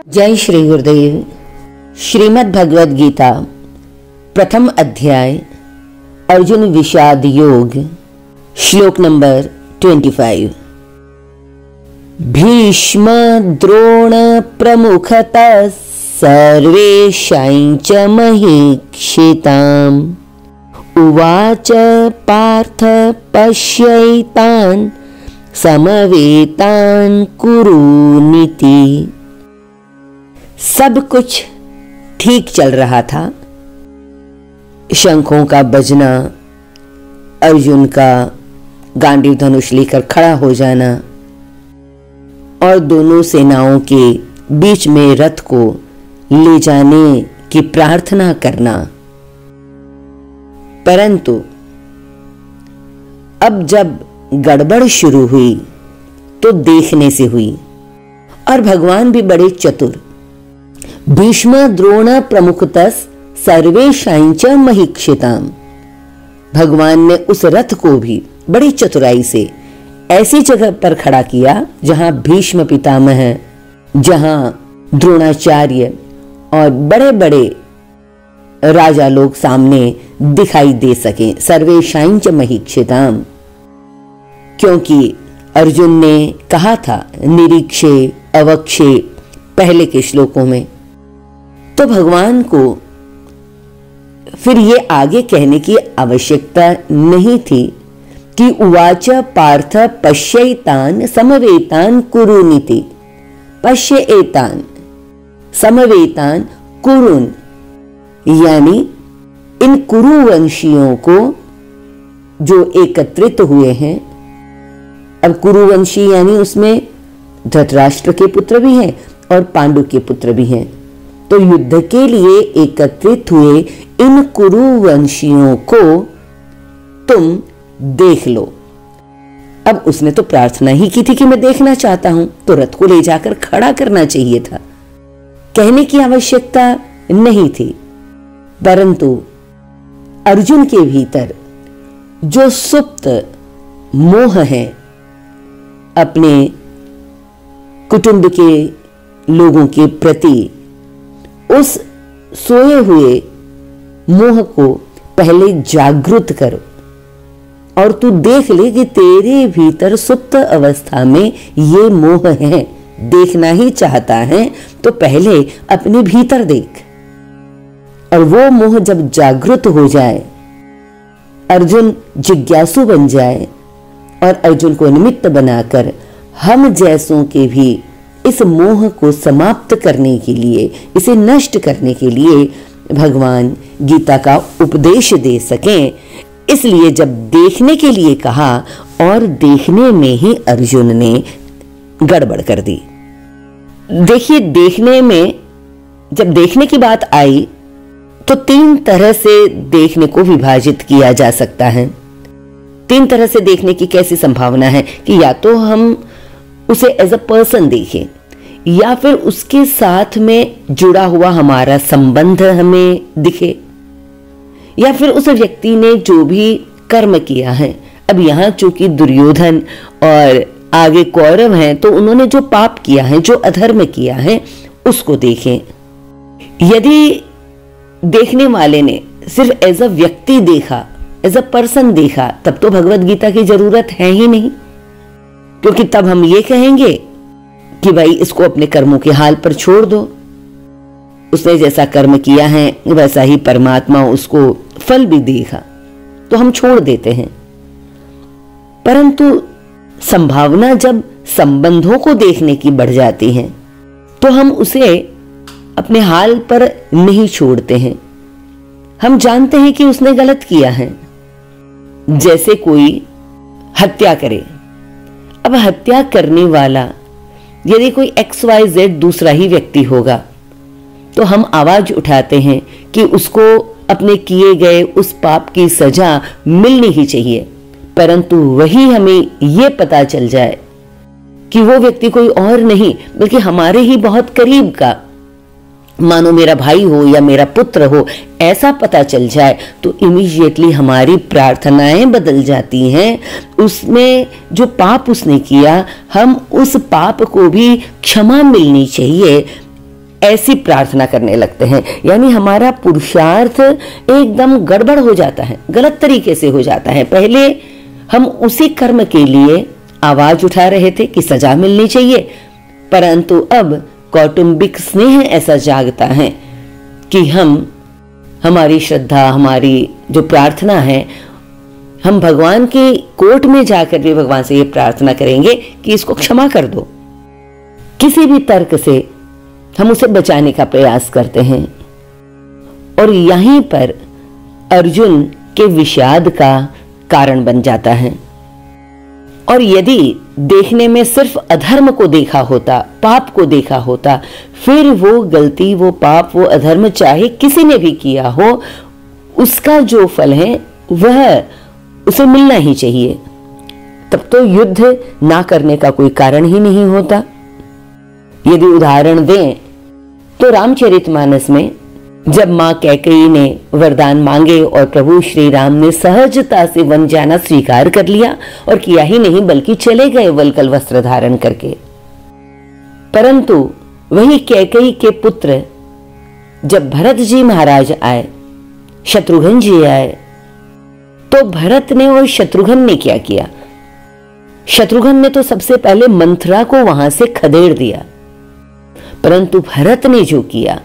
जय श्री गुरुदेव। श्रीमद् भगवद गीता प्रथम अध्याय अर्जुन विषाद योग श्लोक नंबर 25। भीष्म द्रोण प्रमुखतः सर्वेषां च महीक्षिताम् उवाच पार्थ पश्यैतान् समवेतान् कुरूनिति। सब कुछ ठीक चल रहा था। शंखों का बजना, अर्जुन का गांडीव धनुष लेकर खड़ा हो जाना और दोनों सेनाओं के बीच में रथ को ले जाने की प्रार्थना करना। परंतु अब जब गड़बड़ शुरू हुई तो देखने से हुई, और भगवान भी बड़े चतुर। भीष्म द्रोण प्रमुखतः सर्वेषां च महीक्षिताम्। भगवान ने उस रथ को भी बड़ी चतुराई से ऐसी जगह पर खड़ा किया जहां भीष्म पितामह, जहां द्रोणाचार्य और बड़े बड़े राजा लोग सामने दिखाई दे सके। सर्वेषां च महीक्षिताम्, क्योंकि अर्जुन ने कहा था निरीक्षे अवक्षे पहले के श्लोकों में, तो भगवान को फिर ये आगे कहने की आवश्यकता नहीं थी कि उवाच पार्थ पश्यैतान् समवेतान् कुरूनिति। पश्यैतान् समवेतान् कुरुन, यानी इन कुरुवंशियों को जो एकत्रित हुए हैं। अब कुरुवंशी यानी उसमें धृतराष्ट्र के पुत्र भी हैं और पांडु के पुत्र भी हैं। तो युद्ध के लिए एकत्रित हुए इन कुरुवंशियों को तुम देख लो। अब उसने तो प्रार्थना ही की थी कि मैं देखना चाहता हूं, तो रथ को ले जाकर खड़ा करना चाहिए था, कहने की आवश्यकता नहीं थी। परंतु अर्जुन के भीतर जो सुप्त मोह है अपने कुटुंब के लोगों के प्रति, उस सोए हुए मोह को पहले जागृत करो और तू देख ले कि तेरे भीतर सुप्त अवस्था में ये मोह है। देखना ही चाहता है तो पहले अपने भीतर देख, और वो मोह जब जागृत हो जाए, अर्जुन जिज्ञासु बन जाए और अर्जुन को निमित्त बनाकर हम जैसों के भी इस मोह को समाप्त करने के लिए, इसे नष्ट करने के लिए भगवान गीता का उपदेश दे सकें। इसलिए जब देखने के लिए कहा, और देखने में ही अर्जुन ने गड़बड़ कर दी। देखिए, देखने में जब देखने की बात आई तो तीन तरह से देखने को विभाजित किया जा सकता है। तीन तरह से देखने की कैसी संभावना है कि या तो हम उसे एज अ पर्सन देखें, या फिर उसके साथ में जुड़ा हुआ हमारा संबंध हमें दिखे, या फिर उस व्यक्ति ने जो भी कर्म किया है। अब यहां चूंकि दुर्योधन और आगे कौरव हैं, तो उन्होंने जो पाप किया है, जो अधर्म किया है, उसको देखें। यदि देखने वाले ने सिर्फ एज अ व्यक्ति देखा, एज अ पर्सन देखा, तब तो भगवद गीता की जरूरत है ही नहीं, क्योंकि तब हम ये कहेंगे कि भाई इसको अपने कर्मों के हाल पर छोड़ दो। उसने जैसा कर्म किया है वैसा ही परमात्मा उसको फल भी देगा, तो हम छोड़ देते हैं। परंतु संभावना जब संबंधों को देखने की बढ़ जाती है तो हम उसे अपने हाल पर नहीं छोड़ते हैं। हम जानते हैं कि उसने गलत किया है। जैसे कोई हत्या करे, अब हत्या करने वाला यदि कोई XYZ दूसरा ही व्यक्ति होगा, तो हम आवाज उठाते हैं कि उसको अपने किए गए उस पाप की सजा मिलनी ही चाहिए। परंतु वही हमें यह पता चल जाए कि वो व्यक्ति कोई और नहीं बल्कि हमारे ही बहुत करीब का, मानो मेरा भाई हो या मेरा पुत्र हो, ऐसा पता चल जाए तो इमीडिएटली हमारी प्रार्थनाएं बदल जाती हैं। उसमें जो पाप उसने किया, हम उस पाप को भी क्षमा मिलनी चाहिए, ऐसी प्रार्थना करने लगते हैं। यानी हमारा पुरुषार्थ एकदम गड़बड़ हो जाता है, गलत तरीके से हो जाता है। पहले हम उसी कर्म के लिए आवाज उठा रहे थे कि सजा मिलनी चाहिए, परंतु अब कौटुंबिक स्नेह ऐसा जागता है कि हमारी श्रद्धा, हमारी जो प्रार्थना है, हम भगवान के कोर्ट में जाकर भी भगवान से ये प्रार्थना करेंगे कि इसको क्षमा कर दो। किसी भी तर्क से हम उसे बचाने का प्रयास करते हैं। और यहीं पर अर्जुन के विषाद का कारण बन जाता है। और यदि देखने में सिर्फ अधर्म को देखा होता, पाप को देखा होता, फिर वो गलती, वो पाप, वो अधर्म चाहे किसी ने भी किया हो, उसका जो फल है वह उसे मिलना ही चाहिए। तब तो युद्ध ना करने का कोई कारण ही नहीं होता। यदि उदाहरण दें तो रामचरितमानस में जब मां कैकेयी ने वरदान मांगे और प्रभु श्री राम ने सहजता से वन जाना स्वीकार कर लिया, और किया ही नहीं बल्कि चले गए वल्कल वस्त्र धारण करके। परंतु वही कैकेयी के पुत्र जब भरत जी महाराज आए, शत्रुघ्न जी आए, तो भरत ने और शत्रुघ्न ने क्या किया? शत्रुघ्न ने तो सबसे पहले मंथरा को वहां से खदेड़ दिया, परंतु भरत ने जो किया,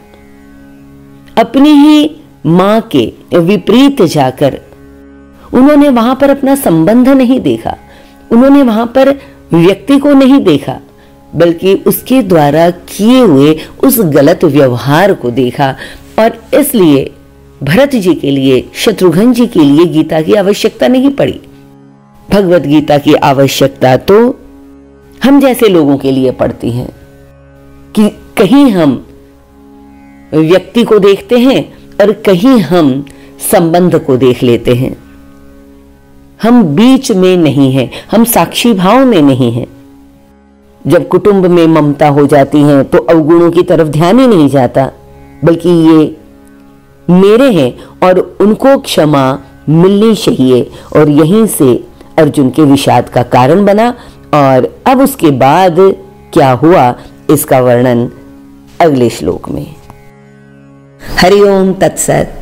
अपनी ही मां के विपरीत जाकर उन्होंने वहां पर अपना संबंध नहीं देखा, उन्होंने वहां पर व्यक्ति को नहीं देखा, बल्कि उसके द्वारा किए हुए उस गलत व्यवहार को देखा। और इसलिए भरत जी के लिए, शत्रुघ्न जी के लिए गीता की आवश्यकता नहीं पड़ी। भगवत गीता की आवश्यकता तो हम जैसे लोगों के लिए पड़ती है कि कहीं हम व्यक्ति को देखते हैं और कहीं हम संबंध को देख लेते हैं। हम बीच में नहीं हैं, हम साक्षी भाव में नहीं हैं। जब कुटुंब में ममता हो जाती है तो अवगुणों की तरफ ध्यान ही नहीं जाता, बल्कि ये मेरे हैं और उनको क्षमा मिलनी चाहिए। और यहीं से अर्जुन के विषाद का कारण बना। और अब उसके बाद क्या हुआ, इसका वर्णन अगले श्लोक में। हरि ओम तत्सत।